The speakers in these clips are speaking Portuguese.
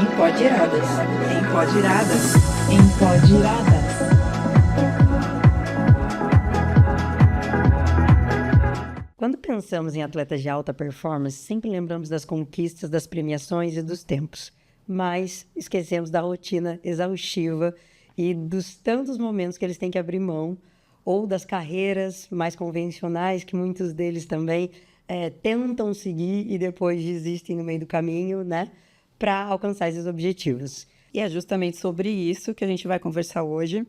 Empoderadas. Empoderadas. Empoderadas. Quando pensamos em atletas de alta performance, sempre lembramos das conquistas, das premiações e dos tempos. Mas esquecemos da rotina exaustiva e dos tantos momentos que eles têm que abrir mão, ou das carreiras mais convencionais, que muitos deles também tentam seguir e depois desistem no meio do caminho, né, para alcançar esses objetivos. E é justamente sobre isso que a gente vai conversar hoje.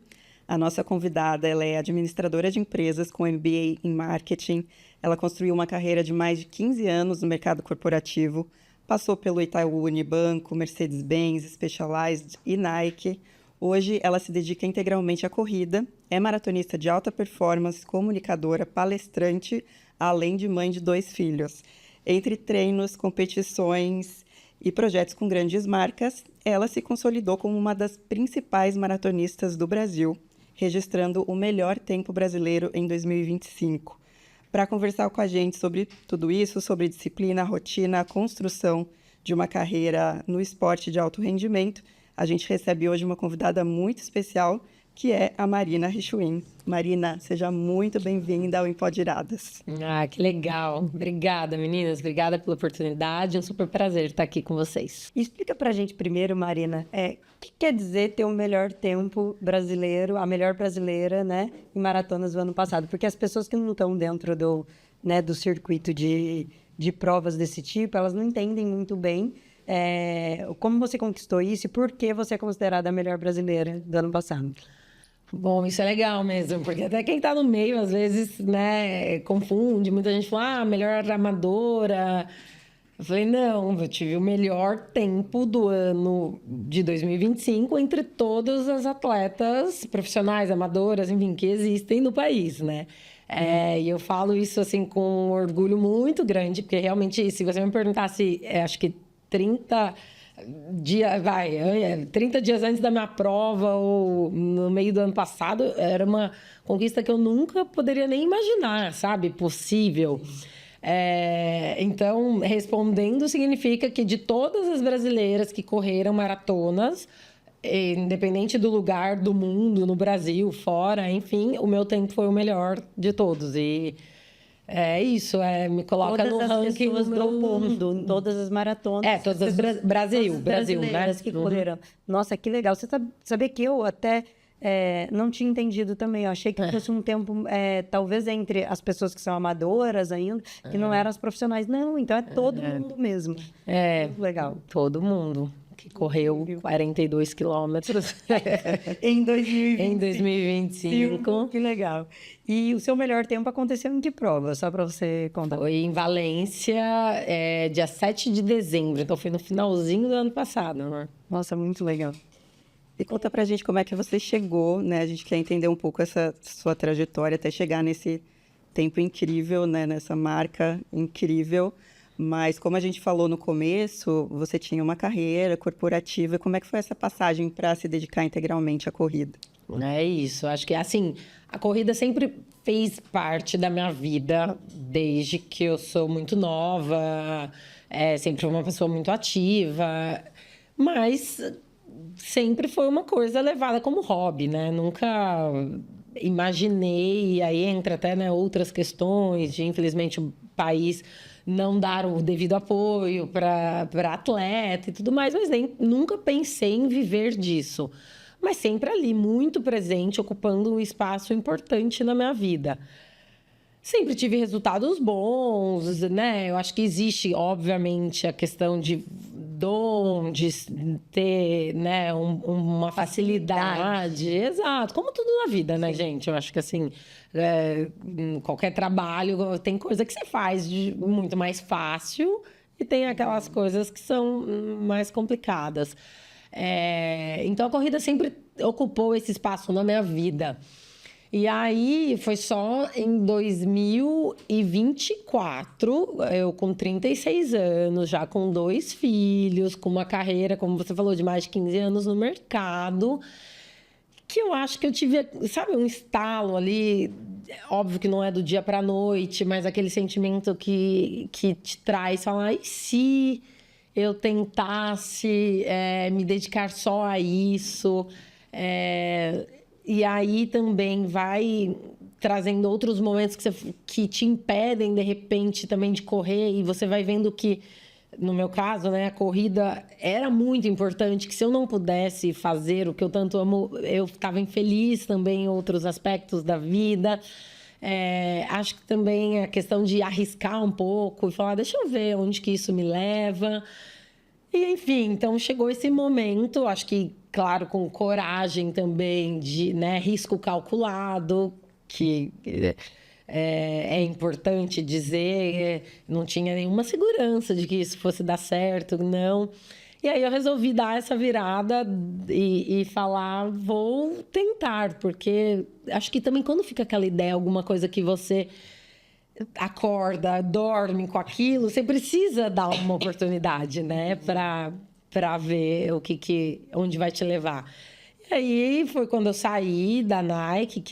A nossa convidada, ela é administradora de empresas com MBA em marketing. Ela construiu uma carreira de mais de 15 anos no mercado corporativo, passou pelo Itaú Unibanco, Mercedes-Benz, Specialized e Nike. Hoje, ela se dedica integralmente à corrida, é maratonista de alta performance, comunicadora, palestrante, além de mãe de 2 filhos. Entre treinos, competições e projetos com grandes marcas, ela se consolidou como uma das principais maratonistas do Brasil, registrando o melhor tempo brasileiro em 2025. Para conversar com a gente sobre tudo isso, sobre disciplina, rotina, a construção de uma carreira no esporte de alto rendimento, a gente recebe hoje uma convidada muito especial, que é a Marina Richuin. Marina, seja muito bem-vinda ao Empoderadas. Ah, que legal. Obrigada, meninas. Obrigada pela oportunidade. É um super prazer estar aqui com vocês. Explica pra gente primeiro, Marina, o que quer dizer ter o melhor tempo brasileiro, a melhor brasileira, né, em maratonas do ano passado? Porque as pessoas que não estão dentro do circuito de provas desse tipo, elas não entendem muito bem como você conquistou isso e por que você é considerada a melhor brasileira do ano passado. Bom, isso é legal mesmo, porque até quem tá no meio, às vezes, né, confunde. Muita gente fala, melhor amadora. Eu falei, não, eu tive o melhor tempo do ano de 2025 entre todas as atletas profissionais, amadoras, enfim, que existem no país, né? E eu falo isso, assim, com um orgulho muito grande, porque realmente, se você me perguntasse, acho que 30 dias antes da minha prova ou no meio do ano passado, era uma conquista que eu nunca poderia nem imaginar, sabe? Possível. Então, respondendo, significa que de todas as brasileiras que correram maratonas, independente do lugar do mundo, no Brasil, fora, enfim, o meu tempo foi o melhor de todos. E é isso, me coloca todas no ranking pessoas do mundo, em todas as maratonas. todas as Brasil, né? Que correram. Nossa, que legal. Você sabia que eu até não tinha entendido também. Eu achei que fosse um tempo, talvez entre as pessoas que são amadoras ainda, que não eram as profissionais. Não, então é todo mundo mesmo. Muito legal. Todo mundo que correu 42 quilômetros Em 2025. em 2025. Que legal. E o seu melhor tempo aconteceu em que prova? Só para você contar. Foi em Valência, dia 7 de dezembro. Então, foi no finalzinho do ano passado, né? Nossa, muito legal. E conta pra gente como é que você chegou, né? A gente quer entender um pouco essa sua trajetória até chegar nesse tempo incrível, né? Nessa marca incrível. Mas, como a gente falou no começo, você tinha uma carreira corporativa. Como é que foi essa passagem para se dedicar integralmente à corrida? É isso. Acho que, assim, a corrida sempre fez parte da minha vida, desde que eu sou muito nova. Sempre fui uma pessoa muito ativa. Mas sempre foi uma coisa levada como hobby, né? Nunca imaginei, e aí entra até, né, outras questões de, infelizmente, o país não dar o devido apoio para atleta e tudo mais, mas nunca pensei em viver disso. Mas sempre ali, muito presente, ocupando um espaço importante na minha vida. Sempre tive resultados bons, né? Eu acho que existe, obviamente, a questão de dom, de ter, né, uma facilidade. Exato, como tudo na vida, né, gente? Eu acho que, assim, qualquer trabalho tem coisa que você faz muito mais fácil e tem aquelas coisas que são mais complicadas. Então, a corrida sempre ocupou esse espaço na minha vida. E aí, foi só em 2024, eu com 36 anos, já com 2 filhos, com uma carreira, como você falou, de mais de 15 anos no mercado, que eu acho que eu tive, sabe, um estalo ali. Óbvio que não é do dia para a noite, mas aquele sentimento que te traz, falar, e se eu tentasse me dedicar só a isso. E aí também vai trazendo outros momentos que te impedem, de repente, também de correr. E você vai vendo que, no meu caso, né, a corrida era muito importante, que se eu não pudesse fazer o que eu tanto amo, eu estava infeliz também em outros aspectos da vida. Acho que também a questão de arriscar um pouco e falar, deixa eu ver onde que isso me leva. E, enfim, então chegou esse momento, acho que, claro, com coragem também, de, né, risco calculado, que é importante dizer, não tinha nenhuma segurança de que isso fosse dar certo, não. E aí eu resolvi dar essa virada e falar, vou tentar, porque acho que também quando fica aquela ideia, alguma coisa que você acorda, dorme com aquilo, você precisa dar uma oportunidade, né, para ver onde vai te levar. E aí foi quando eu saí da Nike,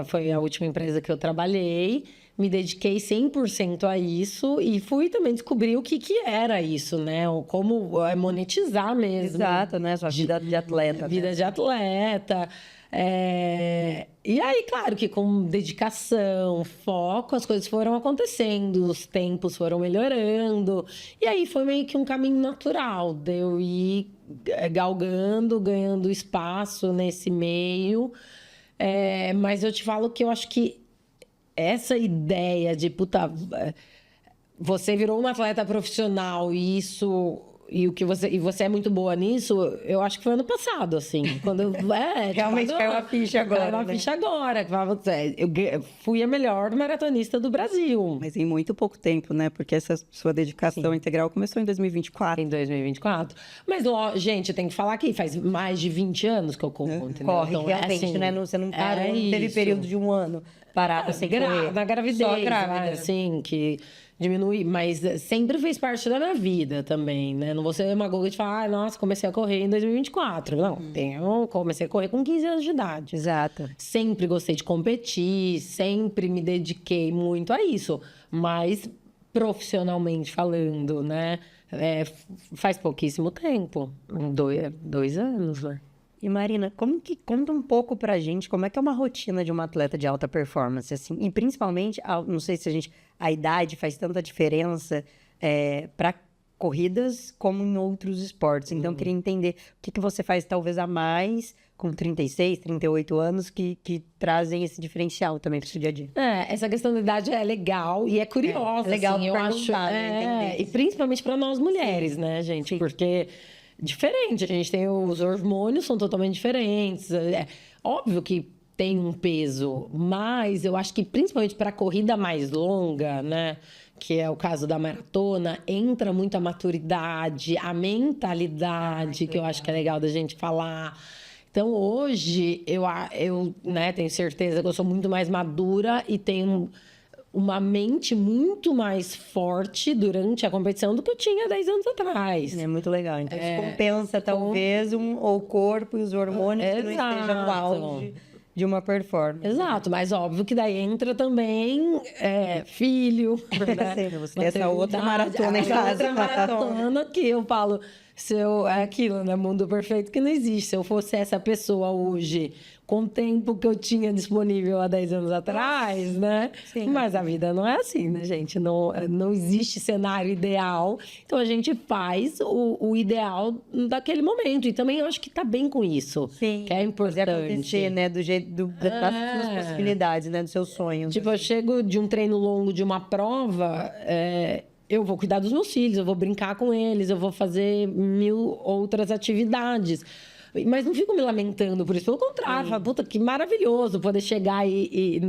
foi a última empresa que eu trabalhei, me dediquei 100% a isso e fui também descobrir o que era isso, né? Como monetizar mesmo. Exato, né? Sua vida de atleta. Vida de atleta. E aí, claro que com dedicação, foco, as coisas foram acontecendo, os tempos foram melhorando. E aí foi meio que um caminho natural de eu ir galgando, ganhando espaço nesse meio. Mas eu te falo que eu acho que essa ideia de, você virou uma atleta profissional e você é muito boa nisso, eu acho que foi ano passado, assim. Quando Realmente caiu a ficha agora. Caiu a ficha agora. Eu fui a melhor maratonista do Brasil. Mas em muito pouco tempo, né? Porque essa sua dedicação integral começou em 2024. Em 2024. Mas, gente, eu tenho que falar que faz mais de 20 anos que eu corro, entendeu? Corre, Então, realmente, assim, né? Você não parou, não teve isso. período de um ano parado sem correr. Na gravidez, Só grávida. assim, que diminui, mas sempre fez parte da minha vida também, né? Não vou ser demagoga de falar, nossa, comecei a correr em 2024. Não, comecei a correr com 15 anos de idade. Exato. Sempre gostei de competir, sempre me dediquei muito a isso, mas profissionalmente falando, né? Faz pouquíssimo tempo, 2 anos, né? E Marina, conta um pouco pra gente como é que é uma rotina de uma atleta de alta performance, assim, e principalmente, não sei se a idade faz tanta diferença para corridas como em outros esportes. Então, eu queria entender o que você faz talvez a mais com 36, 38 anos que trazem esse diferencial também para o seu dia a dia. Essa questão da idade é legal e é curiosa, É legal assim, eu acho. Né, e principalmente para nós mulheres, né, gente? Sim. Porque diferente, a gente tem os hormônios, são totalmente diferentes. É óbvio que tem um peso, mas eu acho que principalmente para a corrida mais longa, né, que é o caso da maratona, entra muito a maturidade, a mentalidade, que eu acho que é legal da gente falar. Então, hoje, eu né, tenho certeza que eu sou muito mais madura e tenho uma mente muito mais forte durante a competição do que eu tinha 10 anos atrás. É muito legal. Então, isso compensa, talvez, o corpo e os hormônios que não estejam no auge de uma performance. Exato, mas óbvio que daí entra também filho, né? Você tem essa outra maratona em casa. Outra maratona que eu falo, é aquilo, né? Mundo perfeito que não existe. Se eu fosse essa pessoa hoje, com o tempo que eu tinha disponível há 10 anos atrás, né? Sim. Mas a vida não é assim, né, gente? Não existe cenário ideal. Então, a gente faz o ideal daquele momento. E também eu acho que tá bem com isso. Sim. Que é importante. Acontecer, né? Do jeito, das suas possibilidades, né? Dos seus sonhos. Tipo, eu chego de um treino longo, de uma prova... eu vou cuidar dos meus filhos, eu vou brincar com eles, eu vou fazer 1000 outras atividades. Mas não fico me lamentando por isso. Pelo contrário, falo, puta, que maravilhoso poder chegar e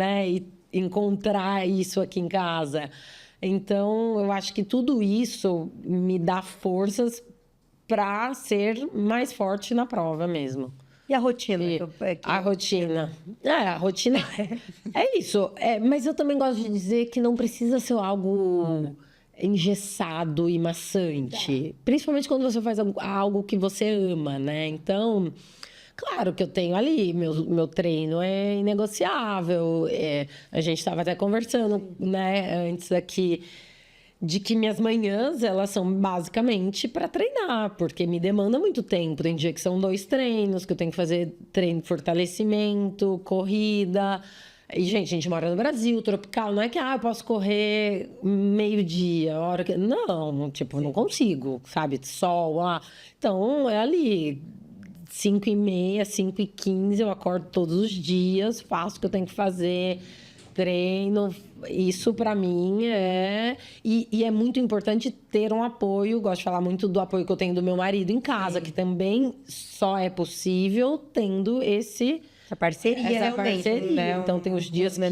encontrar isso aqui em casa. Então, eu acho que tudo isso me dá forças para ser mais forte na prova mesmo. E a rotina? A rotina. A rotina é isso. Mas eu também gosto de dizer que não precisa ser algo engessado e maçante. Principalmente quando você faz algo que você ama, né? Então, claro que eu tenho ali, meu treino é inegociável. A gente estava até conversando, né, antes aqui, de que minhas manhãs, elas são basicamente para treinar, porque me demanda muito tempo. Tem dia que são 2 treinos, que eu tenho que fazer treino de fortalecimento, corrida. E, gente, a gente mora no Brasil, tropical, não é que eu posso correr meio-dia, hora que... Não, tipo, não consigo, sabe? Sol, Então, é ali, 5h30, 5h15, eu acordo todos os dias, faço o que eu tenho que fazer, treino. Isso, para mim, é... E é muito importante ter um apoio. Gosto de falar muito do apoio que eu tenho do meu marido em casa, que também só é possível tendo essa parceria. Né? Então, tem os dias que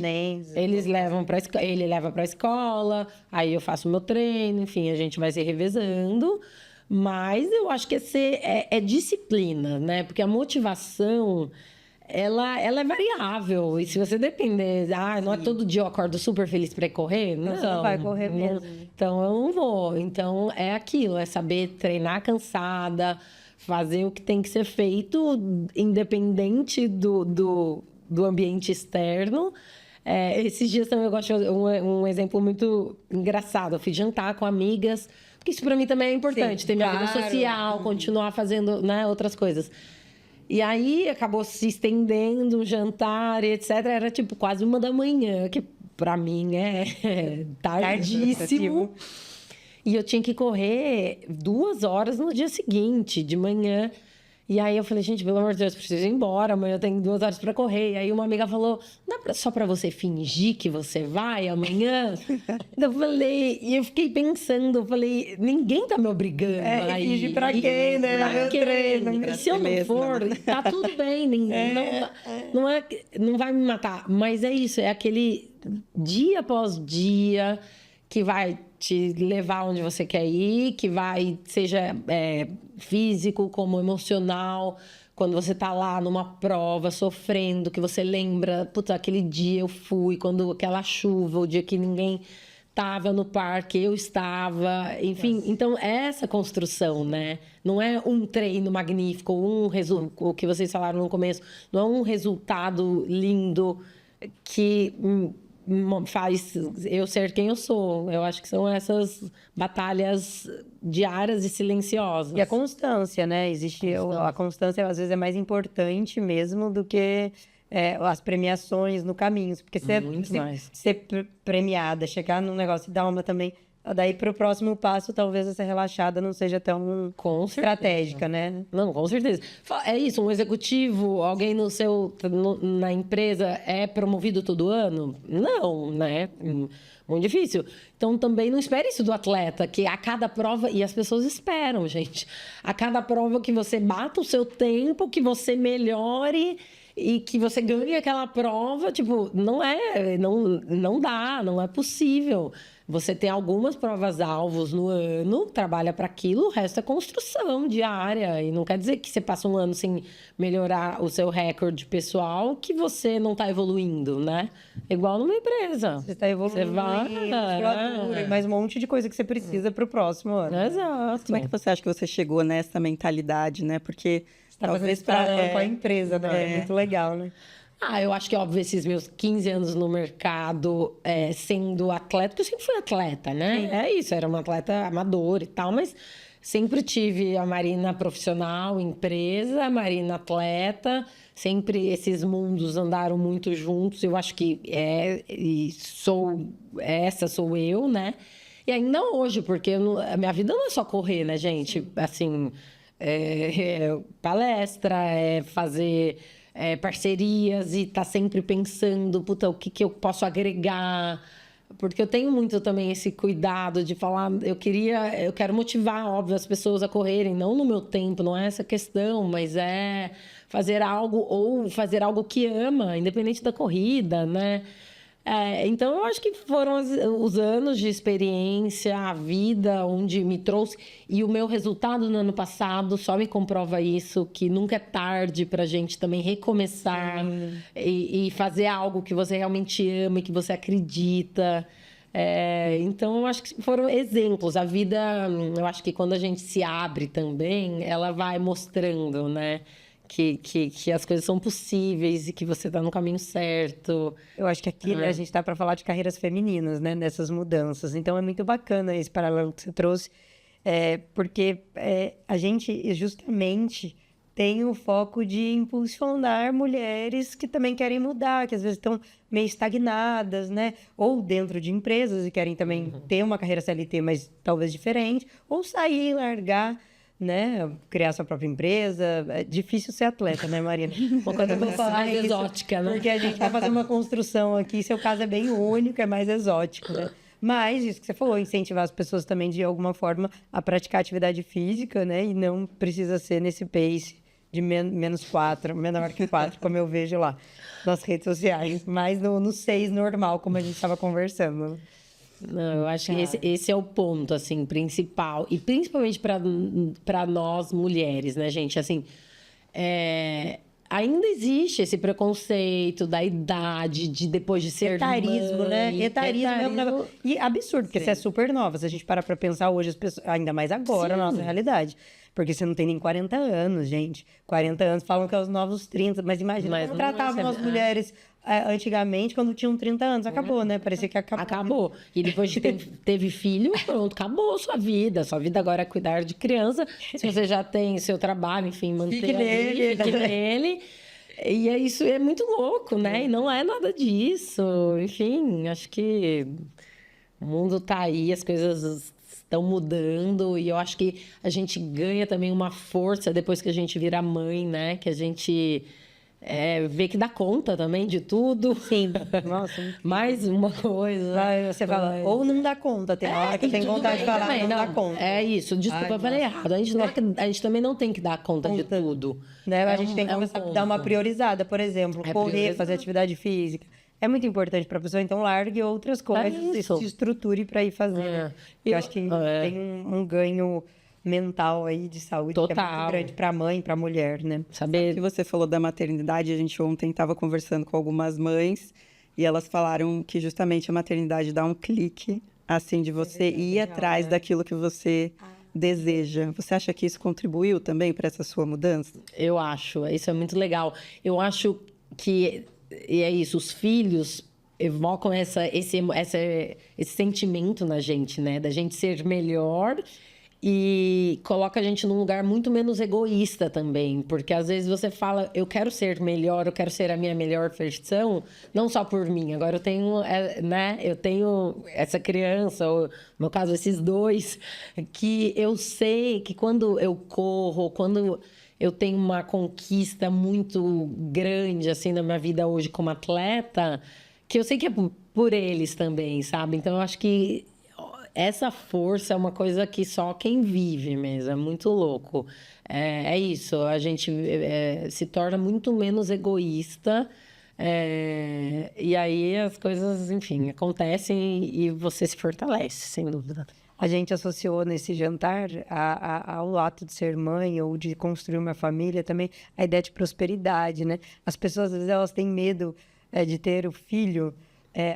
eles levam ele leva para a escola, aí eu faço o meu treino, enfim, a gente vai se revezando. Mas eu acho que é disciplina, né? Porque a motivação... Ela é variável. E se você depender... não é todo dia eu acordo super feliz para ir correr? Não, você não vai correr mesmo. Então, eu não vou. Então, é aquilo. É saber treinar cansada, fazer o que tem que ser feito, independente do ambiente externo. Esses dias também eu gosto de um exemplo muito engraçado. Eu fui jantar com amigas, porque isso para mim também é importante. Ter minha vida social, continuar fazendo, né, outras coisas. E aí, acabou se estendendo um jantar, etc. Era, tipo, quase 1h, que pra mim é tardíssimo. E eu tinha que correr 2 horas no dia seguinte, de manhã. E aí, eu falei, gente, pelo amor de Deus, preciso ir embora. Amanhã eu tenho 2 horas pra correr. E aí, uma amiga falou, só pra você fingir que você vai amanhã? Eu falei... E eu fiquei pensando, eu falei, ninguém tá me obrigando a ir. Fingir pra quem, né? Pra quem? E se eu não for, tá tudo bem. Não vai me matar. Mas é isso, é aquele dia após dia que vai te levar onde você quer ir, que vai, seja físico como emocional, quando você tá lá numa prova, sofrendo, que você lembra, puta, aquele dia eu fui, quando aquela chuva, o dia que ninguém estava no parque, eu estava, enfim. Então, é essa construção, né? Não é um treino magnífico, o que vocês falaram no começo, não é um resultado lindo que faz eu ser quem eu sou. Eu acho que são essas batalhas diárias e silenciosas. E a constância, né? A constância, às vezes, é mais importante mesmo do que as premiações no caminho. Porque ser premiada, chegar num negócio e dar uma também... Daí, para o próximo passo, talvez essa relaxada não seja tão estratégica, né? Não, com certeza. É isso, um executivo, alguém na empresa é promovido todo ano? Não, né? Muito difícil. Então, também não espere isso do atleta, que a cada prova... E as pessoas esperam, gente. A cada prova que você bata o seu tempo, que você melhore... E que você ganhe aquela prova, tipo, não dá, não é possível. Você tem algumas provas-alvos no ano, trabalha para aquilo, o resto é construção diária. E não quer dizer que você passa um ano sem melhorar o seu recorde pessoal, que você não está evoluindo, né? Igual numa empresa. Você está evoluindo, você vai, mais um monte de coisa que você precisa para o próximo ano. Exato. Como é que você acha que você chegou nessa mentalidade, né? Porque... Talvez com a empresa, né? É muito legal, né? Eu acho que, óbvio, esses meus 15 anos no mercado, sendo atleta, porque eu sempre fui atleta, né? Sim. É isso, era uma atleta amadora e tal, mas sempre tive a Marina profissional, empresa, a Marina atleta, sempre esses mundos andaram muito juntos, eu acho que essa sou eu, né? E ainda hoje, porque a minha vida não é só correr, né, gente? Assim... palestra, fazer parcerias e tá sempre pensando, o que eu posso agregar, porque eu tenho muito também esse cuidado de falar, eu quero motivar, óbvio, as pessoas a correrem, não no meu tempo, não é essa questão, mas fazer algo que ama, independente da corrida, né? Então, eu acho que foram os anos de experiência, a vida onde me trouxe. E o meu resultado no ano passado só me comprova isso, que nunca é tarde para a gente também recomeçar e fazer algo que você realmente ama e que você acredita. Então, eu acho que foram exemplos. A vida, eu acho que quando a gente se abre também, ela vai mostrando, né? que as coisas são possíveis e que você está no caminho certo. Eu acho que aqui, né, a gente está para falar de carreiras femininas, né, nessas mudanças. Então, é muito bacana esse paralelo que você trouxe, porque a gente justamente tem o foco de impulsionar mulheres que também querem mudar, que às vezes estão meio estagnadas, né? Ou dentro de empresas e querem também ter uma carreira CLT, mas talvez diferente, ou sair, largar, né? Criar sua própria empresa. É difícil ser atleta, né, Marina? Quando eu vou falar mais isso, exótica, né? Porque a gente vai fazer uma construção aqui, seu caso é bem único, é mais exótico, né? Mas, isso que você falou, incentivar as pessoas também, de alguma forma, a praticar atividade física, né? E não precisa ser nesse pace de menos 4, menor que 4, como eu vejo lá nas redes sociais, mas no 6 normal, como a gente estava conversando. Não, eu acho que esse é o ponto, assim, principal. E principalmente para nós mulheres, né, gente? Assim, ainda existe esse preconceito da idade, de depois de ser Etarismo, mãe. né? Etarismo é um negócio... E absurdo, porque você é super nova. Se a gente parar pra pensar hoje, as pessoas... ainda mais agora, na nossa realidade. Porque você não tem nem 40 anos, gente. 40 anos falam que é os novos 30. Mas imagina como tratavam as mulheres antigamente, quando tinham 30 anos. Acabou, né? Parecia que acabou. Acabou. E depois que teve filho, pronto, acabou a sua vida. Sua vida agora é cuidar de criança. Se você já tem seu trabalho, enfim, manter Fique nele. fique nele. E isso é muito louco, né? E não é nada disso. Enfim, acho que o mundo tá aí, as coisas estão mudando. E eu acho que a gente ganha também uma força depois que a gente vira mãe, né? Que a gente... vê que dá conta também de tudo. Sim, nossa. Mais uma coisa. Aí você fala, ou não dá conta, tem hora que tem vontade de falar, também, não dá conta. É isso, desculpa, eu falei errado. A gente também não tem que dar conta de tudo. Né? A gente tem que começar a dar uma priorizada, por exemplo, correr, priorizar. fazer atividade física. É muito importante para a pessoa, então largue outras coisas e isso. se estruture para ir fazer. Eu acho que tem um ganho mental aí de saúde que é muito Total. grande para a mãe, para a mulher, né? Saber. Que você falou da maternidade, a gente ontem estava conversando com algumas mães e elas falaram que justamente a maternidade dá um clique, assim, de você ir atrás daquilo que você deseja. Você acha que isso contribuiu também para essa sua mudança? Eu acho, isso é muito legal. Eu acho que e é isso, os filhos evocam esse sentimento na gente, né? Da gente ser melhor e coloca a gente num lugar muito menos egoísta também. Porque às vezes você fala, eu quero ser melhor, eu quero ser a minha melhor versão, não só por mim. Agora eu tenho, né? Eu tenho essa criança, ou no meu caso, esses dois, que eu sei que quando eu corro, quando eu tenho uma conquista muito grande, assim, na minha vida hoje como atleta, que eu sei que é por eles também, sabe? Então, eu acho que essa força é uma coisa que só quem vive mesmo, é muito louco. É isso, a gente se torna muito menos egoísta, e aí as coisas, enfim, acontecem e você se fortalece, sem dúvida. A gente associou nesse jantar ao ato de ser mãe ou de construir uma família também a ideia de prosperidade, né? As pessoas, às vezes, elas têm medo de ter o filho,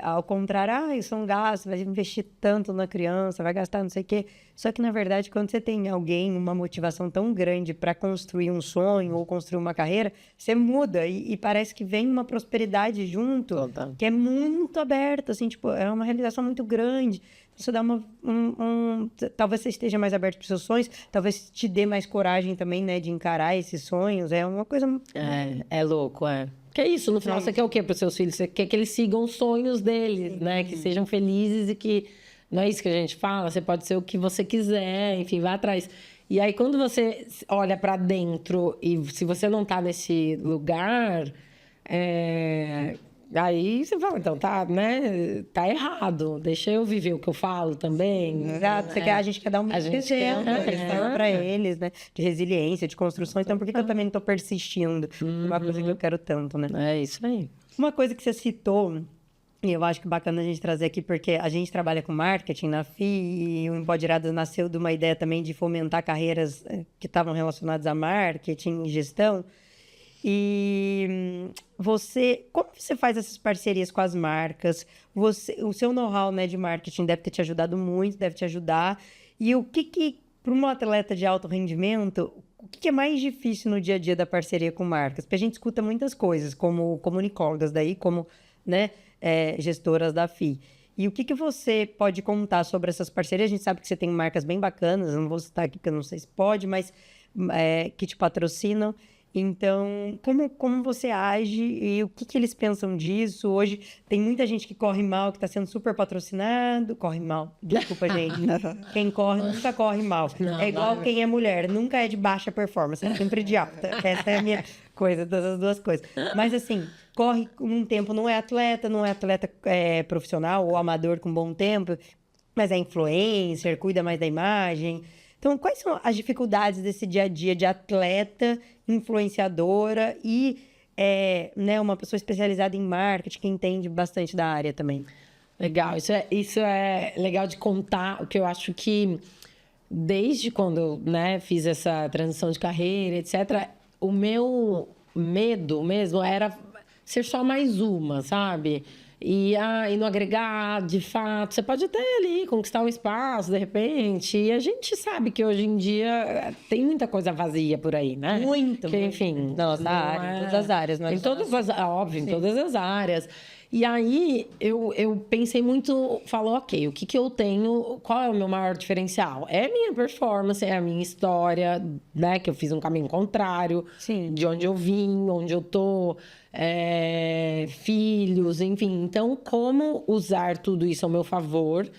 ao contrário, isso é um gasto, vai investir tanto na criança, vai gastar não sei o quê. Só que, na verdade, quando você tem alguém, uma motivação tão grande para construir um sonho ou construir uma carreira, você muda e parece que vem uma prosperidade junto, que é muito aberta, assim, tipo, é uma realização muito grande. Você dá talvez você esteja mais aberto para os seus sonhos, talvez te dê mais coragem também, né, de encarar esses sonhos. É uma coisa... É louco, Que é isso, no final você quer o quê para os seus filhos? Você quer que eles sigam os sonhos deles, né? Que sejam felizes e que... Não é isso que a gente fala? Você pode ser o que você quiser, enfim, vai atrás. E aí, quando você olha para dentro e se você não tá nesse lugar... Aí você fala, então, tá errado. Deixa eu viver o que eu falo também. Exato, a gente quer dar um exemplo para eles, né? De resiliência, de construção. Então, por que eu também não estou persistindo numa coisa que eu quero tanto, né? É isso aí. Uma coisa que você citou, e eu acho que bacana a gente trazer aqui, porque a gente trabalha com marketing na FI, e o Empoderadas nasceu de uma ideia também de fomentar carreiras que estavam relacionadas a marketing e gestão. E como você faz essas parcerias com as marcas? O seu know-how, né, de marketing deve ter te ajudado muito, deve te ajudar. E o que para uma atleta de alto rendimento, o que é mais difícil no dia a dia da parceria com marcas? Porque a gente escuta muitas coisas, como comunicólogas daí, como, né, gestoras da FI. E o que você pode contar sobre essas parcerias? A gente sabe que você tem marcas bem bacanas, não vou citar aqui porque eu não sei se pode, mas que te patrocinam. Então, como você age e o que eles pensam disso? Hoje tem muita gente que corre mal, que está sendo super patrocinado, corre mal. Desculpa, gente. Quem corre nunca corre mal. É igual quem é mulher, nunca é de baixa performance, é sempre de alta. Essa é a minha coisa, das duas coisas. Mas assim, corre um tempo, não é atleta profissional ou amador com bom tempo, mas é influencer, cuida mais da imagem. Então, quais são as dificuldades desse dia a dia de atleta, influenciadora e né, uma pessoa especializada em marketing que entende bastante da área também? Legal, isso é legal de contar, o que eu acho que desde quando eu, né, fiz essa transição de carreira, etc., o meu medo mesmo era ser só mais uma, sabe? E não agregar, de fato, você pode até ali conquistar um espaço, de repente. E a gente sabe que hoje em dia tem muita coisa vazia por aí, né? Muito. Que, enfim, nossa área, em todas as áreas, não é? Em todas as, óbvio, em todas as áreas. E aí eu pensei muito, falou, ok, o que eu tenho, qual é o meu maior diferencial? É a minha performance, é a minha história, né? Que eu fiz um caminho contrário, Sim. de onde eu vim, onde eu tô, filhos, enfim. Então, como usar tudo isso ao meu favor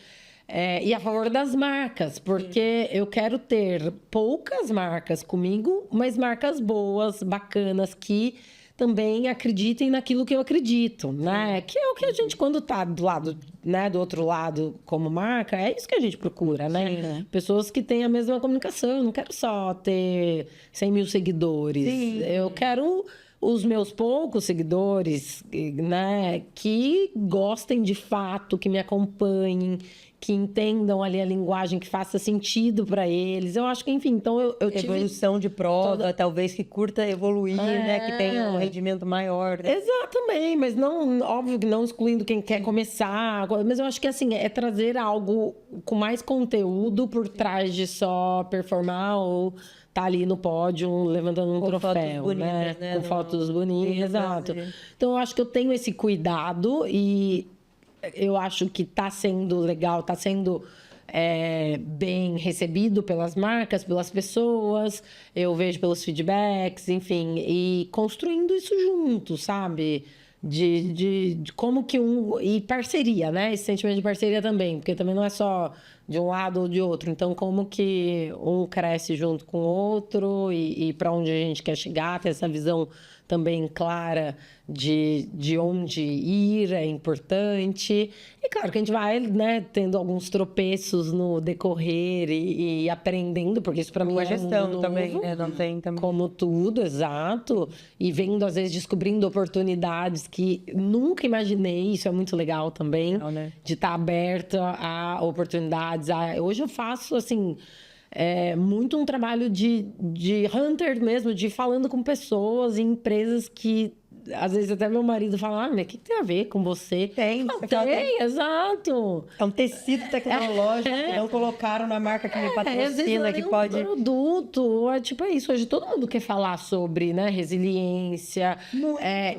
e a favor das marcas, porque eu quero ter poucas marcas comigo, mas marcas boas, bacanas, que também acreditem naquilo que eu acredito, né? Que é o que a gente, quando tá do lado, né, do outro lado como marca, é isso que a gente procura, né? Sim. Pessoas que têm a mesma comunicação. Eu não quero só ter 100 mil seguidores. Sim. Eu quero os meus poucos seguidores, né, que gostem de fato, que me acompanhem, que entendam ali a linguagem, que faça sentido para eles. Eu acho que, enfim, então eu tive... Evolução de prova, talvez que curta evoluir, né? Que tenha um rendimento maior. Né? Exato, também, mas não, óbvio que não excluindo quem quer começar. Mas eu acho que, assim, é trazer algo com mais conteúdo por trás de só performar ou tá ali no pódio levantando um troféu, fotos bonitas, né? Com fotos bonitas, exato. Verdade. Então, eu acho que eu tenho esse cuidado e eu acho que está sendo legal, está sendo bem recebido pelas marcas, pelas pessoas, eu vejo pelos feedbacks, enfim, e construindo isso junto, sabe? De como que e parceria, né? Esse sentimento de parceria também, porque também não é só de um lado ou de outro. Então, como que um cresce junto com o outro e para onde a gente quer chegar, ter essa visão também clara de onde ir é importante. E claro que a gente vai, né, tendo alguns tropeços no decorrer e aprendendo, porque isso para mim A é gestão novo, também, né? Não tem também. como tudo, exato. E vendo, às vezes, descobrindo oportunidades que nunca imaginei. Isso é muito legal também, Legal, né? de estar aberta a oportunidades. Hoje eu faço, assim, muito um trabalho de hunter mesmo, de falando com pessoas e empresas que, às vezes, até meu marido fala, o que tem a ver com você? Tem. Não, tem, exato. É um tecido tecnológico que não colocaram na marca que me Às vezes patrocina, não é que nem um pode... produto, tipo isso. Hoje todo mundo quer falar sobre, né, resiliência,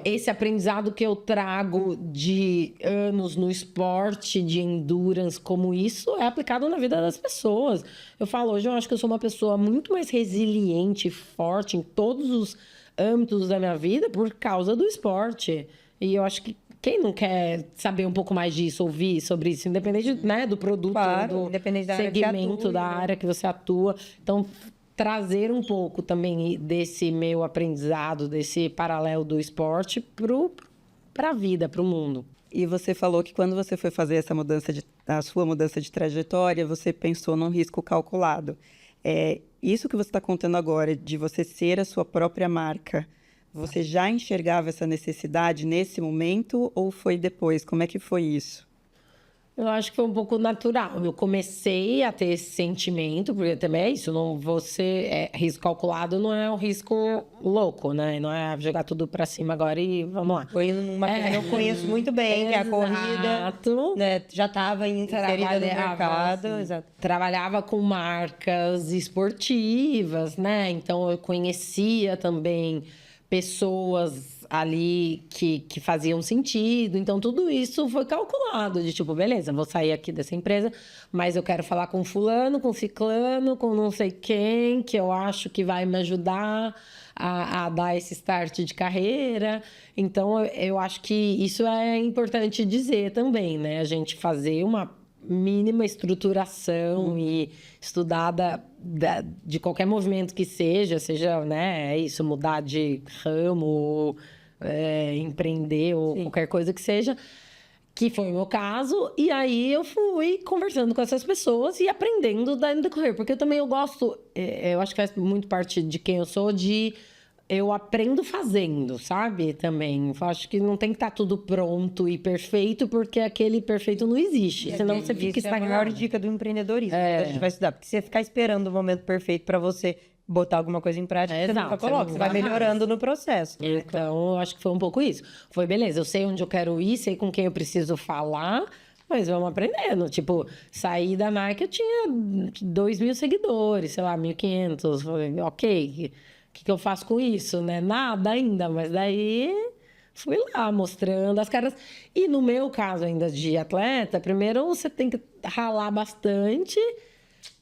esse aprendizado que eu trago de anos no esporte, de endurance, como isso é aplicado na vida das pessoas. Eu falo, hoje eu acho que eu sou uma pessoa muito mais resiliente, forte em todos os âmbitos da minha vida por causa do esporte. E eu acho que quem não quer saber um pouco mais disso, ouvir sobre isso, independente, né, do produto, Claro, do independente da área que segmento, atue, da né? área que você atua. Então, trazer um pouco também desse meu aprendizado, desse paralelo do esporte para a vida, para o mundo. E você falou que quando você foi fazer a sua mudança de trajetória, você pensou num risco calculado. Isso que você está contando agora, de você ser a sua própria marca, você já enxergava essa necessidade nesse momento ou foi depois? Como é que foi isso? Eu acho que foi um pouco natural. Eu comecei a ter esse sentimento, porque também é isso, não risco calculado não é um risco louco, né? Não é jogar tudo pra cima agora e vamos lá. Foi uma coisa que eu conheço muito bem, que é a corrida, Exato. né? Já estava inserida no mercado. Assim, Exato. trabalhava com marcas esportivas, né? Então eu conhecia também pessoas ali que faziam sentido. Então, tudo isso foi calculado, de tipo, beleza, vou sair aqui dessa empresa, mas eu quero falar com fulano, com ciclano, com não sei quem, que eu acho que vai me ajudar a dar esse start de carreira. Então, eu acho que isso é importante dizer também, né? A gente fazer uma mínima estruturação e estudada de qualquer movimento que seja, né, isso, mudar de ramo, empreender ou qualquer coisa que seja, que foi o meu caso. E aí eu fui conversando com essas pessoas e aprendendo no decorrer, porque eu gosto, eu acho que faz muito parte de quem eu sou, eu aprendo fazendo, sabe? Também. Eu acho que não tem que estar tudo pronto e perfeito, porque aquele perfeito não existe. Senão você fica Isso é a maior dica do empreendedorismo que a gente vai estudar. Porque você ficar esperando o momento perfeito para você botar alguma coisa em prática, você nunca coloca. Você vai melhorando no processo. Então, eu acho que foi um pouco isso. Foi, beleza, eu sei onde eu quero ir, sei com quem eu preciso falar, mas vamos aprendendo. Tipo, saí da Nike, eu tinha 2.000 seguidores, sei lá, 1.500. Falei, ok, o que eu faço com isso, né? Nada ainda, mas daí fui lá mostrando as caras. E no meu caso ainda de atleta, primeiro você tem que ralar bastante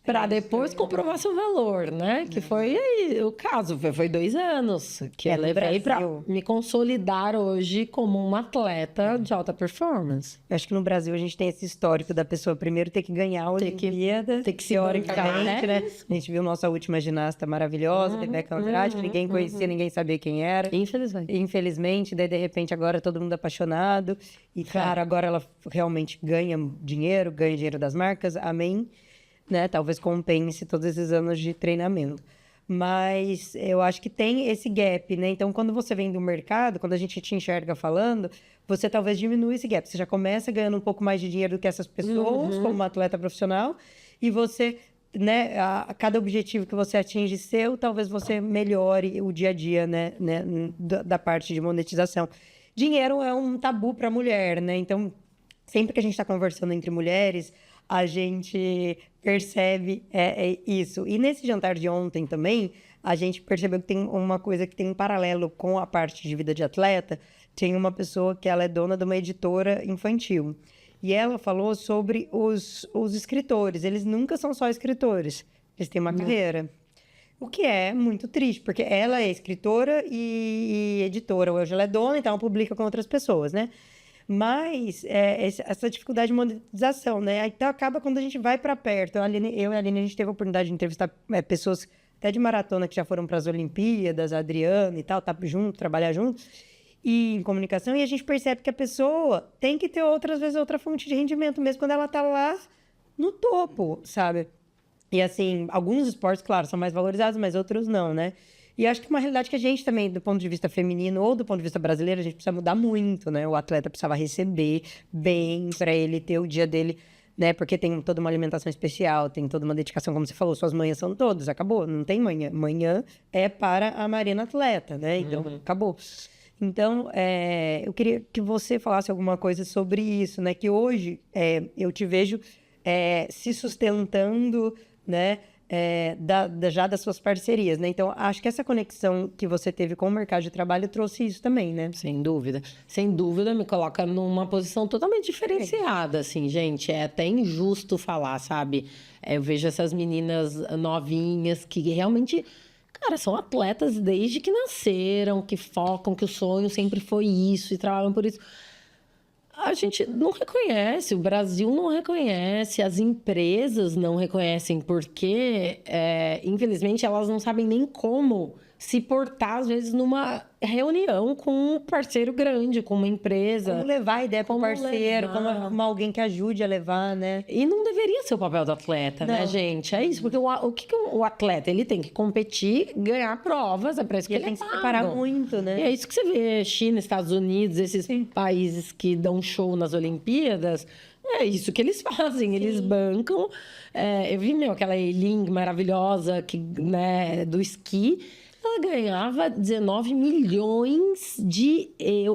para depois comprovar seu valor, né? Que foi aí, o caso, foi 2 anos que eu levei para me consolidar hoje como uma atleta de alta performance. Eu acho que no Brasil a gente tem esse histórico da pessoa primeiro ter que ganhar a Olimpíada, ter que se teoricamente, né? A gente viu nossa última ginasta maravilhosa, Rebeca Andrade, que ninguém conhecia, ninguém sabia quem era. Infelizmente, daí de repente agora todo mundo apaixonado. E claro, agora ela realmente ganha dinheiro das marcas, amém. Né? Talvez compense todos esses anos de treinamento. Mas eu acho que tem esse gap, né? Então, quando você vem do mercado, quando a gente te enxerga falando, você talvez diminui esse gap. Você já começa ganhando um pouco mais de dinheiro do que essas pessoas, como uma atleta profissional, e você, né, a cada objetivo que você atinge seu, talvez você melhore o dia a dia, né, da parte de monetização. Dinheiro é um tabu para a mulher, né? Então, sempre que a gente está conversando entre mulheres, a gente percebe isso. E nesse jantar de ontem também, a gente percebeu que tem uma coisa que tem um paralelo com a parte de vida de atleta. Tem uma pessoa que ela é dona de uma editora infantil. E ela falou sobre os escritores. Eles nunca são só escritores. Eles têm uma carreira. O que é muito triste, porque ela é escritora e editora. Hoje ela é dona, então ela publica com outras pessoas, né? Mas essa dificuldade de monetização, né? Então acaba quando a gente vai para perto. Eu e a Aline, a gente teve a oportunidade de entrevistar pessoas até de maratona que já foram para as Olimpíadas, a Adriana e tal, tá junto, trabalhar junto, e em comunicação, e a gente percebe que a pessoa tem que ter às vezes outra fonte de rendimento, mesmo quando ela tá lá no topo, sabe? E assim, alguns esportes, claro, são mais valorizados, mas outros não, né? E acho que uma realidade que a gente também, do ponto de vista feminino ou do ponto de vista brasileiro, a gente precisa mudar muito, né? O atleta precisava receber bem para ele ter o dia dele, né? Porque tem toda uma alimentação especial, tem toda uma dedicação, como você falou, suas manhãs são todas, acabou, não tem manhã. Manhã é para a Marina atleta, né? Então, acabou. Então, eu queria que você falasse alguma coisa sobre isso, né? Que hoje eu te vejo se sustentando, né? Já das suas parcerias, né? Então, acho que essa conexão que você teve com o mercado de trabalho trouxe isso também, né? Sem dúvida. Sem dúvida, me coloca numa posição totalmente diferenciada, assim, gente. É até injusto falar, sabe? Eu vejo essas meninas novinhas que realmente, cara, são atletas desde que nasceram, que focam, que o sonho sempre foi isso e trabalham por isso. A gente não reconhece, o Brasil não reconhece, as empresas não reconhecem, porque, infelizmente, elas não sabem nem como se portar, às vezes, numa reunião com um parceiro grande, com uma empresa. Como levar a ideia para o parceiro, como alguém que ajude a levar, né? E não deveria ser o papel do atleta, né, gente? É isso, porque o que o atleta? Ele tem que competir, ganhar provas, é para isso que ele tem que se preparar muito, né? E é isso que você vê, China, Estados Unidos, esses países que dão show nas Olimpíadas, É isso que eles fazem, eles bancam. Eu vi, aquela Eileen maravilhosa que, né, do esqui, ela ganhava 19 milhões de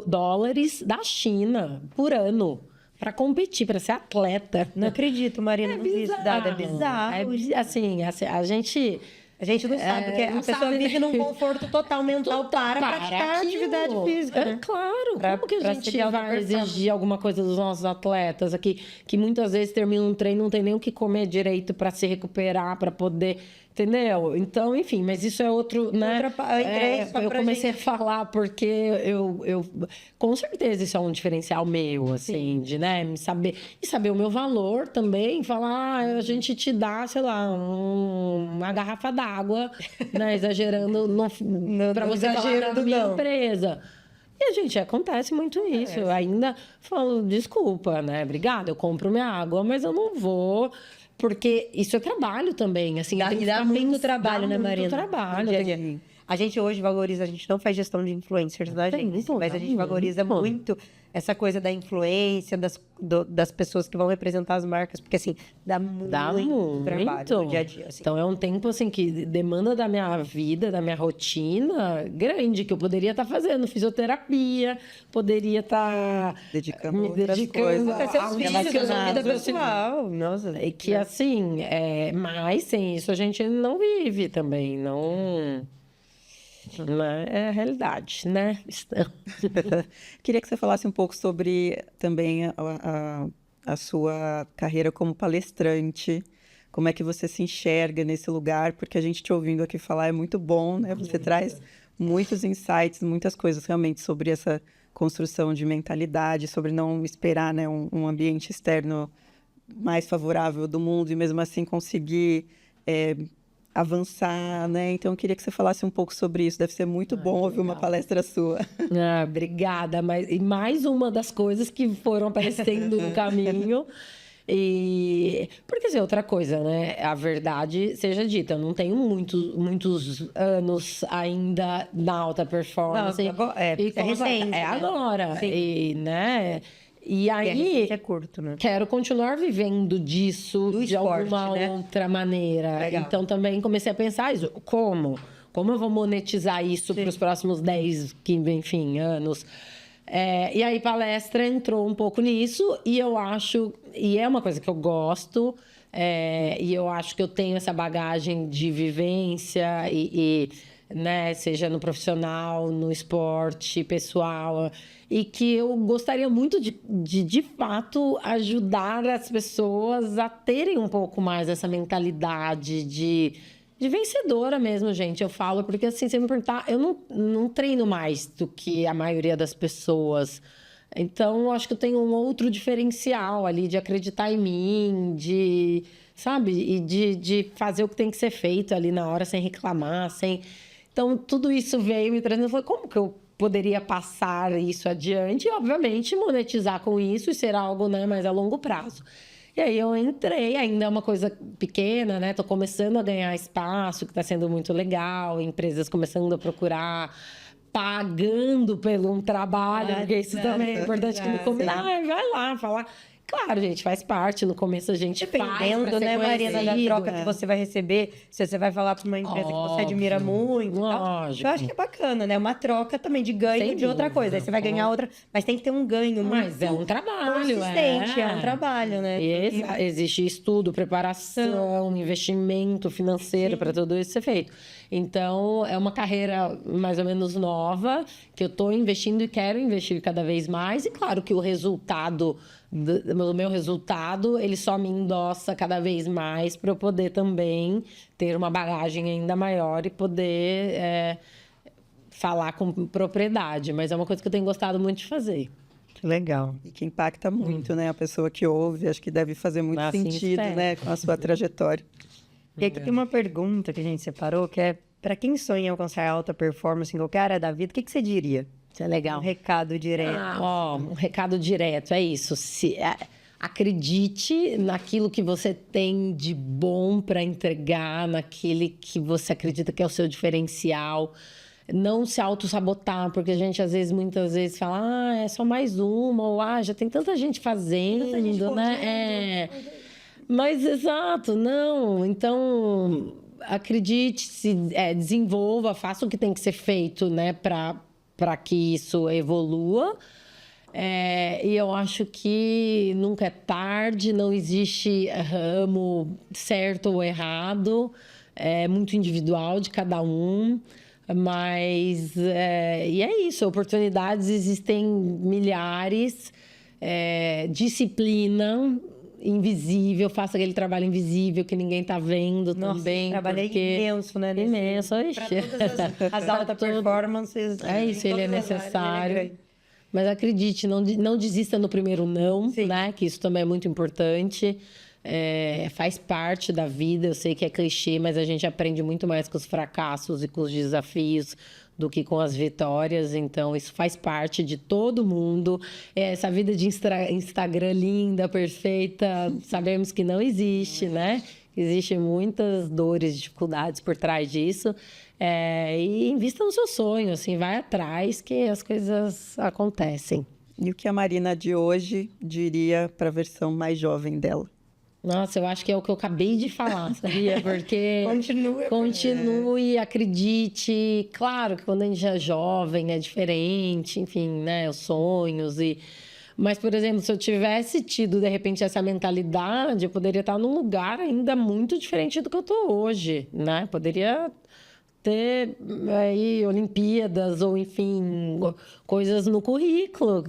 dólares da China por ano para competir, para ser atleta. Não acredito, Marina, não vi esse dado, é bizarro. Assim, a gente não sabe, porque a pessoa vive num conforto total mental para praticar aquilo. atividade física. Né? Claro, Pra- como que a pra gente seguir alta vai performance. exigir alguma coisa dos nossos atletas aqui, que muitas vezes terminam um treino, não tem nem o que comer direito para se recuperar, para poder, entendeu? Então, enfim, mas isso é outro, né? Eu entrei só Eu pra comecei a falar porque eu com certeza isso é um diferencial meu, assim, de, né, me saber e saber o meu valor também, falar, a gente te dá, sei lá, uma garrafa d'água, né, exagerando para no você falar exagero da do minha não. empresa. E, gente, acontece muito isso. Eu ainda falo, desculpa, né? Obrigada, eu compro minha água, mas eu não vou, porque isso é trabalho também, assim. E dá muito trabalho, né, Marina? Muito trabalho. No dia a dia. A gente hoje valoriza, a gente não faz gestão de influencers, né, gente? Mas a gente valoriza muito essa coisa da influência, das pessoas que vão representar as marcas, porque, assim, dá muito trabalho no dia a dia. Assim. Então, é um tempo, assim, que demanda da minha vida, da minha rotina, grande, que eu poderia estar fazendo fisioterapia, poderia estar Dedicando me outras dedicando coisas. Até seus filhos, a vida relacionadas, pessoal. Nossa. e que, assim, mas sem isso a gente não vive também, não é a realidade, né? Queria que você falasse um pouco sobre também a sua carreira como palestrante. Como é que você se enxerga nesse lugar? Porque a gente te ouvindo aqui falar é muito bom, né? Você traz muitos insights, muitas coisas realmente sobre essa construção de mentalidade, sobre não esperar, né, um ambiente externo mais favorável do mundo e mesmo assim conseguir avançar, né? Então, eu queria que você falasse um pouco sobre isso. Deve ser muito bom ouvir uma palestra sua. Obrigada. E mais uma das coisas que foram aparecendo no caminho. Porque, assim, outra coisa, né? A verdade seja dita, eu não tenho muitos anos ainda na alta performance. Não, é recente. É agora. Sim. E, né? E aí, É curto, né? quero continuar vivendo disso Do de esporte, alguma né? outra maneira. Legal. Então, também comecei a pensar isso. Como eu vou monetizar isso para os próximos 10, 15, enfim, anos? E aí, palestra entrou um pouco nisso. E eu acho... E é uma coisa que eu gosto. E eu acho que eu tenho essa bagagem de vivência né, seja no profissional, no esporte pessoal, e que eu gostaria muito de fato, ajudar as pessoas a terem um pouco mais essa mentalidade de vencedora mesmo, gente. Eu falo, porque assim, se você me perguntar, eu não treino mais do que a maioria das pessoas. Então, eu acho que eu tenho um outro diferencial ali de acreditar em mim, sabe? E de fazer o que tem que ser feito ali na hora, sem reclamar, sem... Então, tudo isso veio me trazendo. Eu falei, como que eu poderia passar isso adiante? E, obviamente, monetizar com isso e ser algo, né, mais a longo prazo. E aí eu entrei, ainda é uma coisa pequena, né? Tô começando a ganhar espaço, que está sendo muito legal, empresas começando a procurar, pagando pelo um trabalho, porque isso também é importante que no começo. Vai lá, falar. Claro, gente, faz parte. No começo a gente dependendo, né, Marina, da troca que você vai receber, se você vai falar para uma empresa que você admira muito. Lógico. Eu acho que é bacana, né? Uma troca também de ganho Sem de outra dúvida. coisa. Aí você vai ganhar outra, mas tem que ter um ganho. Mas é um trabalho, consistente, é um trabalho, né? E existe estudo, preparação, investimento financeiro para tudo isso ser feito. Então, é uma carreira mais ou menos nova, que eu estou investindo e quero investir cada vez mais. E claro que o resultado, do meu resultado, ele só me endossa cada vez mais para eu poder também ter uma bagagem ainda maior e poder falar com propriedade. Mas é uma coisa que eu tenho gostado muito de fazer. Que legal. E que impacta muito, né? A pessoa que ouve, acho que deve fazer muito Assim sentido, espero. né? Com a sua trajetória. E aqui tem uma pergunta que a gente separou, que é, para quem sonha em alcançar alta performance em qualquer área da vida, o que você diria? Isso é legal. Um recado direto. Um recado direto, é isso. Acredite naquilo que você tem de bom para entregar, naquele que você acredita que é o seu diferencial. não se auto-sabotar, porque a gente, muitas vezes fala, é só mais uma, ou já tem tanta gente fazendo, né? Mas, exato, não. Então, acredite, desenvolva, faça o que tem que ser feito, né, para que isso evolua. E eu acho que nunca é tarde, não existe ramo certo ou errado, é muito individual de cada um, mas e é isso, oportunidades existem milhares, disciplina invisível, faça aquele trabalho invisível que ninguém tá vendo. Nossa, também. Trabalhei imenso, né? Imenso, Para todas as alta performances. É isso, ele é necessário. Áreas, Mas acredite, não desista no primeiro não, né? Que isso também é muito importante. Faz parte da vida, eu sei que é clichê, mas a gente aprende muito mais com os fracassos e com os desafios do que com as vitórias. Então, isso faz parte de todo mundo. Essa vida de Instagram linda, perfeita, sabemos que não existe, né? Existem muitas dores, dificuldades por trás disso. E invista no seu sonho, assim, vai atrás que as coisas acontecem. E o que a Marina de hoje diria para a versão mais jovem dela? Nossa, eu acho que é o que eu acabei de falar, sabia? Porque Continue, acredite. Claro que quando a gente é jovem é diferente, enfim, né? Os sonhos Mas, por exemplo, se eu tivesse tido, de repente, essa mentalidade, eu poderia estar num lugar ainda muito diferente do que eu estou hoje, né? Poderia ter aí Olimpíadas ou, enfim, coisas no currículo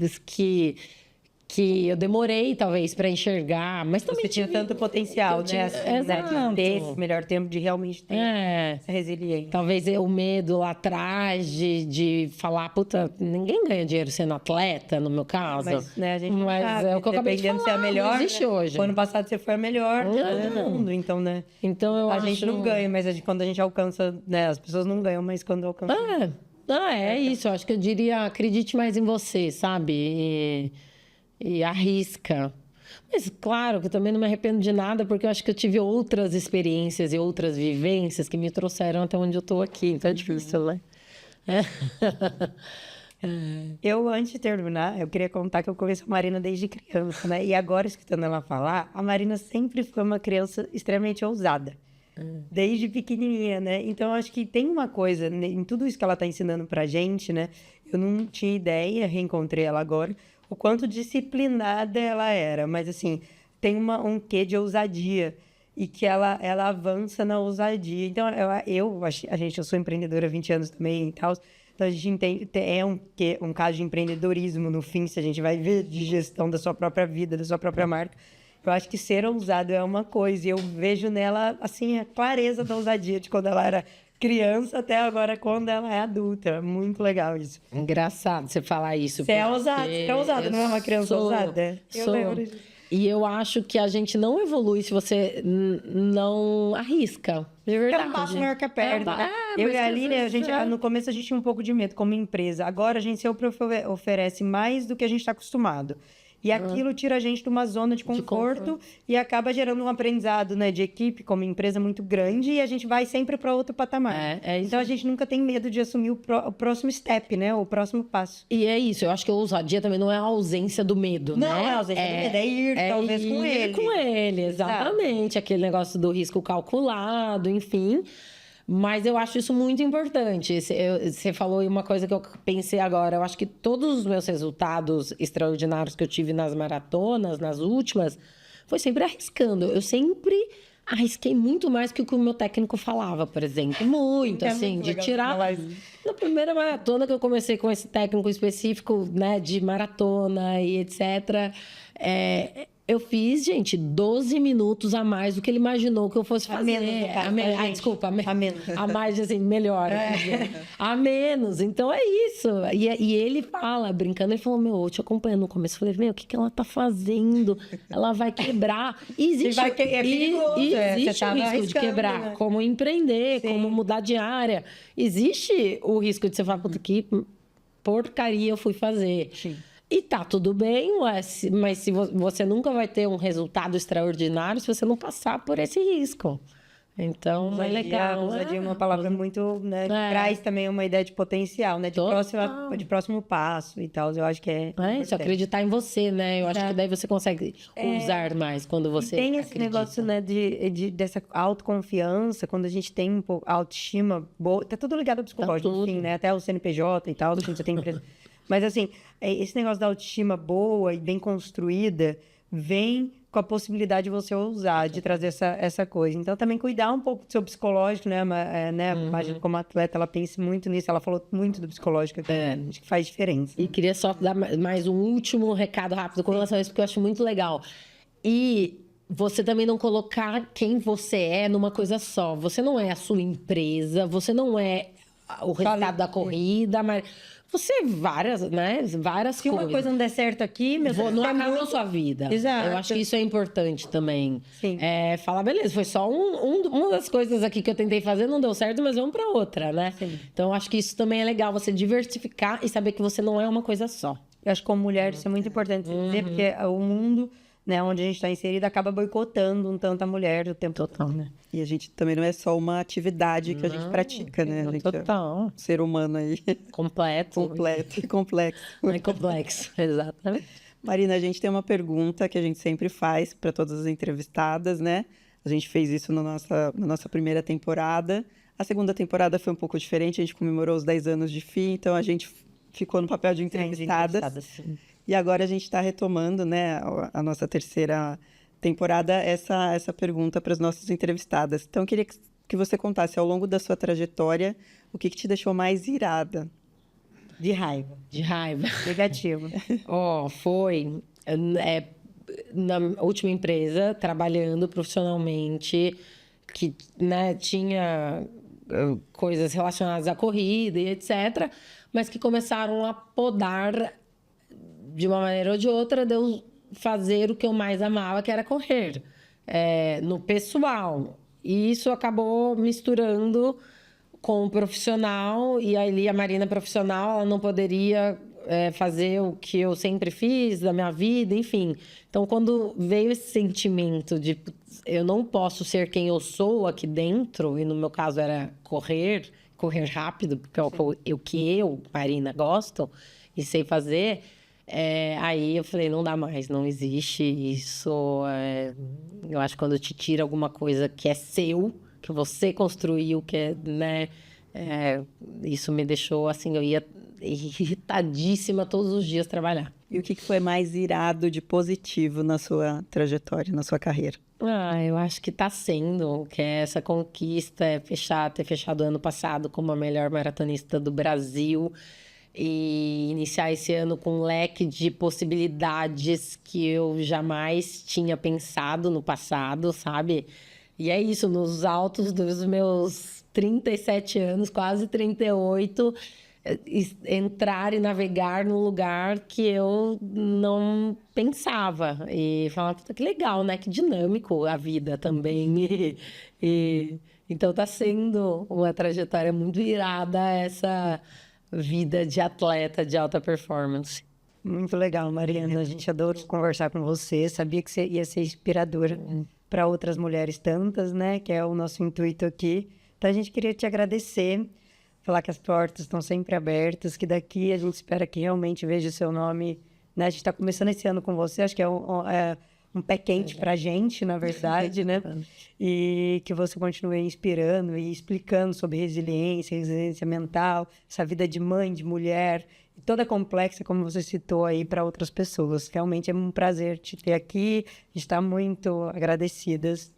que eu demorei, talvez, para enxergar, mas também Você tinha tanto potencial, né? Assim, Exato. De ter esse melhor tempo, de realmente ter essa resiliência. Talvez o medo lá atrás de falar, puta, ninguém ganha dinheiro sendo atleta, no meu caso. Mas, né, a gente é o que eu acabei de falar, dependendo se é a melhor, não existe hoje. O ano passado você foi a melhor de todo mundo, então, né? Então, eu acho... A gente não ganha, mas quando a gente alcança, né? As pessoas não ganham, mas quando alcançam... É isso, eu acho que eu diria, acredite mais em você, sabe? E arrisca. Mas, claro, que eu também não me arrependo de nada, porque eu acho que eu tive outras experiências e outras vivências que me trouxeram até onde eu estou aqui. Então é difícil, né? Eu, antes de terminar, eu queria contar que eu conheço a Marina desde criança, né? E agora, escutando ela falar, a Marina sempre foi uma criança extremamente ousada. Desde pequenininha, né? Então, eu acho que tem uma coisa em tudo isso que ela está ensinando pra gente, né? Eu não tinha ideia, reencontrei ela agora, o quanto disciplinada ela era. Mas, assim, tem um quê de ousadia. E que ela avança na ousadia. Então, eu sou empreendedora há 20 anos também e tal. Então, a gente entende, um caso de empreendedorismo, no fim, se a gente vai ver de gestão da sua própria vida, da sua própria marca. Eu acho que ser ousado é uma coisa. E eu vejo nela, assim, a clareza da ousadia de quando ela era criança até agora, quando ela é adulta. É muito legal isso. Engraçado você falar isso. Você é ousada, não é uma criança ousada? Eu lembro disso. E eu acho que a gente não evolui se você não arrisca. De verdade. É um passo maior que a perna. Eu e a Aline, no começo a gente tinha um pouco de medo como empresa. Agora a gente sempre oferece mais do que a gente está acostumado. E aquilo tira a gente de uma zona de conforto e acaba gerando um aprendizado, né, de equipe, como empresa muito grande, e a gente vai sempre para outro patamar. Então a gente nunca tem medo de assumir o próximo step, né, o próximo passo. E é isso, eu acho que a ousadia também não é a ausência do medo, não, né? Não é a ausência do medo, é ir talvez com ele. Com ele, exatamente. Aquele negócio do risco calculado, enfim. Mas eu acho isso muito importante. Você falou aí uma coisa que eu pensei agora. Eu acho que todos os meus resultados extraordinários que eu tive nas maratonas, nas últimas, foi sempre arriscando. Eu sempre arrisquei muito mais que o que o meu técnico falava, por exemplo. Muito, assim, muito de tirar... Na primeira maratona que eu comecei com esse técnico específico, né, de maratona e etc., eu fiz, gente, 12 minutos a mais do que ele imaginou que eu fosse fazer. A mais, assim, melhor. A menos. Então, é isso. E ele fala, brincando, ele falou, eu te acompanhando no começo. Eu falei, o que ela tá fazendo? Ela vai quebrar. Existe o risco de quebrar. Né? Como empreender, como mudar de área. Existe o risco de você falar, puta, que porcaria eu fui fazer. Sim. E tá tudo bem, mas você nunca vai ter um resultado extraordinário se você não passar por esse risco. Então, é legal. Ousadia é uma palavra muito, né, que É. traz também uma ideia de potencial, né, de Total. de próximo passo e tal. Eu acho que é É isso, importante. acreditar em você, né? Eu acho que daí você consegue usar mais quando você Tem esse acredita. negócio, né, dessa autoconfiança, quando a gente tem um pouco autoestima boa, tá tudo ligado ao psicológico, tudo. enfim, né, até o CNPJ e tal, quando você tem empresa. Mas, assim, esse negócio da autoestima boa e bem construída vem com a possibilidade de você ousar, de trazer essa coisa. Então, também cuidar um pouco do seu psicológico, né, imagino como atleta, ela pensa muito nisso, ela falou muito do psicológico aqui, acho que faz diferença. E queria só dar mais um último recado rápido com relação a isso, porque eu acho muito legal. E você também não colocar quem você é numa coisa só. Você não é a sua empresa, você não é o resultado da corrida, mas você é várias, né? Várias Se uma coisas. coisa não der certo aqui, meu Não tá acaba muito- a sua vida. Exato. Eu acho que isso é importante também. Sim. É, falar, beleza, foi só uma das coisas aqui que eu tentei fazer, não deu certo, mas vamos para outra, né? Sim. Então, eu acho que isso também é legal, você diversificar e saber que você não é uma coisa só. Eu acho que como mulher isso é muito importante dizer, porque o mundo, né, onde a gente está inserida acaba boicotando um tanto a mulher o tempo todo, né? E a gente também não é só uma atividade que a gente pratica, né? A gente é Total. um ser humano aí, Completo. completo e complexo. É complexo, exatamente. Marina, a gente tem uma pergunta que a gente sempre faz para todas as entrevistadas, né? A gente fez isso na nossa primeira temporada. A segunda temporada foi um pouco diferente, a gente comemorou os 10 anos de FI, então a gente ficou no papel de entrevistadas. sim. E agora a gente está retomando, né, a nossa terceira temporada, essa pergunta para as nossas entrevistadas. Então, eu queria que você contasse, ao longo da sua trajetória, o que te deixou mais irada? De raiva. De raiva. Negativo. Foi na última empresa, trabalhando profissionalmente, que, né, tinha coisas relacionadas à corrida e etc., mas que começaram a podar de uma maneira ou de outra, de eu fazer o que eu mais amava, que era correr, no pessoal. E isso acabou misturando com o profissional, e ali a Marina profissional, ela não poderia fazer o que eu sempre fiz da minha vida, enfim. Então, quando veio esse sentimento de eu não posso ser quem eu sou aqui dentro, e no meu caso era correr rápido, porque é o que eu, Marina, gosto e sei fazer, aí eu falei, não dá mais, não existe isso. Eu acho que quando te tira alguma coisa que é seu, que você construiu, que é, né, isso me deixou assim, eu ia irritadíssima todos os dias trabalhar. E o que foi mais irado de positivo na sua trajetória, na sua carreira? Eu acho que está sendo, que é essa conquista, ter fechado ano passado como a melhor maratonista do Brasil e iniciar esse ano com um leque de possibilidades que eu jamais tinha pensado no passado, sabe? E é isso, nos altos dos meus 37 anos, quase 38, entrar e navegar num lugar que eu não pensava. E falar, puta, que legal, né? Que dinâmico a vida também. Então tá sendo uma trajetória muito irada essa vida de atleta de alta performance. Muito legal, Mariana. A gente adorou conversar com você. Sabia que você ia ser inspiradora para outras mulheres tantas, né? Que é o nosso intuito aqui. Então, a gente queria te agradecer, falar que as portas estão sempre abertas, que daqui a gente espera que realmente veja o seu nome, né? A gente está começando esse ano com você, acho que é um pé quente para a gente, na verdade, né? E que você continue inspirando e explicando sobre resiliência mental, essa vida de mãe, de mulher, e toda complexa, como você citou aí, para outras pessoas. Realmente é um prazer te ter aqui, a gente está muito agradecidas.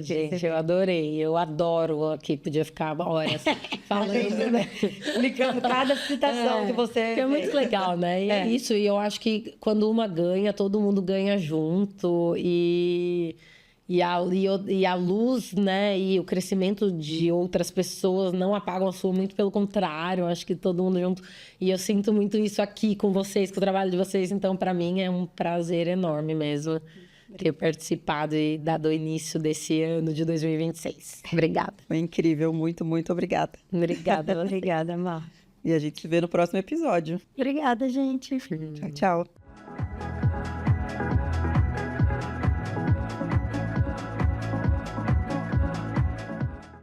Gente, eu adorei, eu adoro aqui, podia ficar horas falando, né? Explicando cada citação que você Que é muito legal, né? E é isso, e eu acho que quando uma ganha, todo mundo ganha junto, e a luz, né, e o crescimento de outras pessoas não apagam a sua, muito pelo contrário, eu acho que todo mundo junto, e eu sinto muito isso aqui com vocês, com o trabalho de vocês, então para mim é um prazer enorme mesmo ter participado e dado início desse ano de 2026. Obrigada. Foi incrível, muito, muito obrigada. Obrigada, Mar. E a gente se vê no próximo episódio. Obrigada, gente. Tchau, tchau.